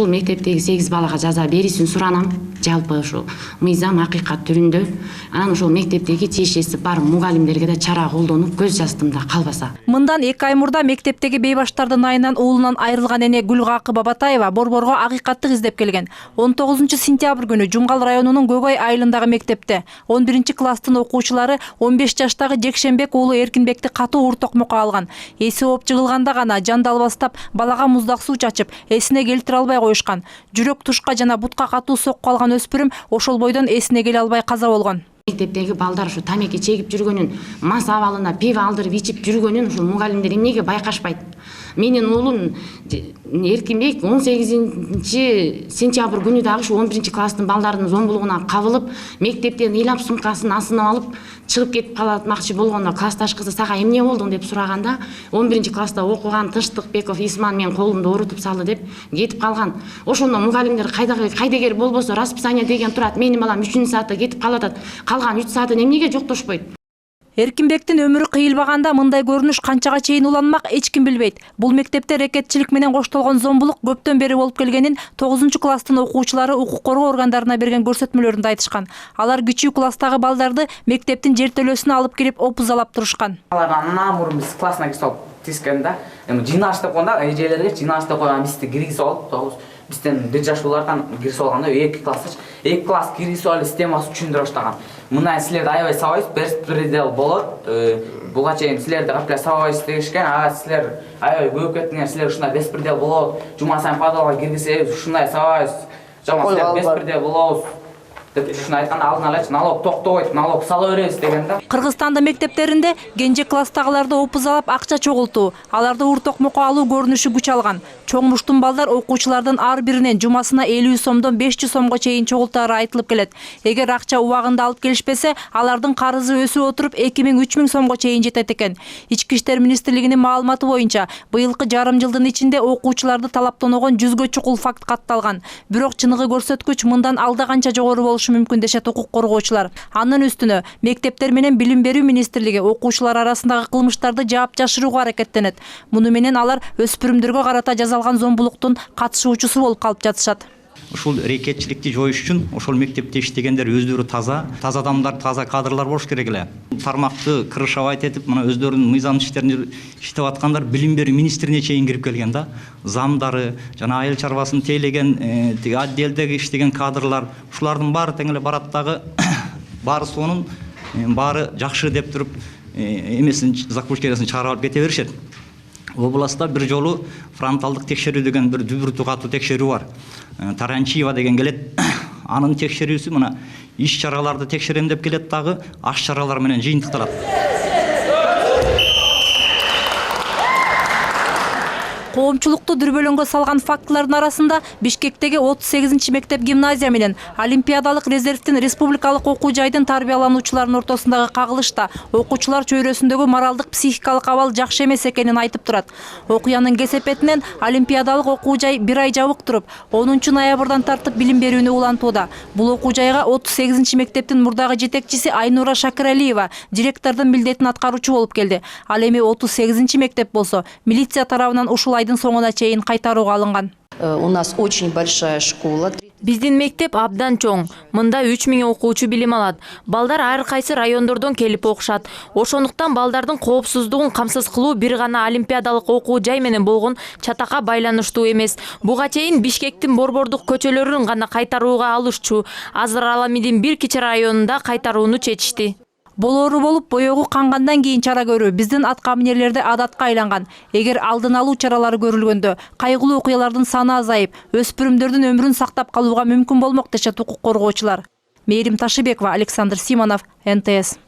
Бул мектептеги 8 балага жаза берүүсүн суранам. Жалпы ушул мыйзам акыйкат түрүндө. Анан ошол мектептеги тиешеси бар мугалимдерге да чара колдонуп көз жастымда калбаса. Мындан 2 ай мурда мектептеги бейбаштардын айынан уулунан айрылган эне Гүлгакы Бабатаева борборго акыйкаттык издеп келген. 19-сентябрь күнү Жумгал районунун Көкөй айылындагы мектепте 11-класстын окуучулары 15 жаштагы Жекшенбек уулу Эркинбекти катуу уртокмокко алган. Эси ооп жыгылганда гана жандал бастап балага муздак суу чачып, эсине келтире албай коюшкан. Жүрөк тушка жана бутка катуу сокку алган өспүрүм ошол бойдон эсине келе албай каза болгон. Мектептеги балдар ушу тамеки чегип жүргөнүн, мас абалына пиво алдырып ичип жүргөнүн ушул мугалимдер эмнеге байкашпайт? Менин уулум Эркинбек 18-сентябрь күнү дагы ушу 11-класстын балдардын зомбулугуна кабылып, мектептен ыйлап сумкасын асынып алып, чыгып кетип калатмакчы болгондо классташ кызы сага эмне болдуң деп сураганда, 11-класста окуган Тынчтыкбеков Исман мен колумду оорутуп салды деп кетип калган. Ошондо мугалимдер кайдагер болбосо расписание деген турат, менин балам 3-саатта кетип калатат. Калган 3 саатын эмнеге жоктошпойт? Эркинбектин өмүрү кыйылбаганда мындай көрүнүш канчага чейин уланмак эч ким билбейт. Бул мектепте рекетчилик менен коштолгон зомбулук көптөн бери болуп келгенин 9-класстын окуучулары укук коргоо органдарына берген көрсөтмөлөрүндө айтышкан. Алар кичүү класстагы балдарды мектептин жертөлөсүнө алып келип опузалап турушкан. Алардан мурун биз классына кирсип тискенде, жинаш деп койгонда, эжелерге жинаш деп койгон бизди киргизип алып, бизден 1 жаш улардан киргизип алганда 2 класс киргизип алып системасы түшүндүрө баштаган. Мындай силерди аябай сабайсыз, беспредел болот. Буга чейин силерди капка сабайсыз дешкен, ага силер аябай көп кеттиңер, силер ушундай беспредел болот. Жума сайын подвалга киргизебиз, ушундай сабайсыз. Жама силер беспредел болобуз. деп ушуну айтканда алдын ала налог токтобойт, налог сала беребиз деген да. Кыргызстандын мектептеринде кенже класстагыларды опузалап акча чогултуу, аларды уртокмокко алуу көрүнүшү күч алган. Чоң муштун балдар окуучулардын ар биринен жумасына 50 сомдон 500 сомго чейин чогултаары айтылып келет. Эгер акча убагында алып келишпесе, алардын карызы өсүп отуруп 2000-3000 сомго чейин жетет экен. Ички иштер министрлигинин маалыматы боюнча, быйылкы жарым жылдын ичинде окуучуларды талаптоногон 100гө чукул факт катталган. Бирок чыныгы көрсөткүч мындан алда канча жогору болушу мүмкүн дешет укук коргоочулар. Анын үстүнө мектептер менен билим берүү министрлиги окуучулар арасындагы кылмыштарды жаап жашырууга аракеттенет. Муну менен алар өспүрүмдөргө карата жасалган зомбулуктун катышуучусу болуп калып жатышат. Ушул рекетчиликти жоюш үчүн ошол мектепте иштегендер өздөрү таза адамдар, таза кадрлар болуш керек эле. Тармакты крышавайт этип, мына өздөрүнүн мыйзам иштерин иштеп аткандар билим берүү министрине чейин кирип келген да. Замдары, жана айыл чарбасын тейлеген, отделдеги иштеген кадрлар, ушулардын баары тең эле барат дагы баары сонун, баары жакшы деп туруп, эмесин заключениясын чыгарып алып кете беришет. Областта бир жолу фронталдык текшерүү деген бир дүбүртү катуу текшерүү бар. Таранчиева деген келет. Анын текшерүүсү мына иш чараларды текшерем деп келет дагы, аш чаралар менен жыйынтыкталат. Коомчулукту дүрбөлөңгө салган фактылардын арасында Бишкектеги 38 мектеп гимназия менен Олимпиадалык резервтин республикалык окуу жайдын тарбиялануучуларынын ортосундагы кагылышта окуучулар чөйрөсүндөгү моралдык психикалык абал жакшы эмес экенин айтып турат. Окуянын кесепетинен Олимпиадалык окуу жай 1 ай жабык туруп, 10 ноябрдан тартып билим берүүнү улантууда. Бул окуу жайга 38 мектептин мурдагы жетекчиси Айнура Шакиралиева директордун милдетин аткаруучу болуп келди. Ал эми 38 мектеп болсо, милиция тарабынан ушул айдын соңуна чейин кайтарууга алынган. У нас очень большая школа. Биздин мектеп абдан чоң. Мында 3000 окуучу билим алат. Балдар ар кайсы райондордон келип окушат. Ошондуктан балдардын коопсуздугун камсыз кылуу бир гана олимпиадалык окуу жай менен болгон чатакка байланыштуу эмес. Буга чейин Бишкектин борбордук көчөлөрүн гана кайтарууга алышчу. Азыр Аламидин бир кичи районунда кайтарууну чечишти. Болору болуп, боёгу кангандан кийин чара көрүү биздин аткаминерлерде адатка айланган. Эгер алдын алуу чаралары көрүлгөндө, кайгылуу окуялардын саны азайып, өспүрүмдөрдүн өмүрүн сактап калууга мүмкүн болмок дешет укук коргоочулар. Мээрим Ташыбекова, Александр Симонов, НТС.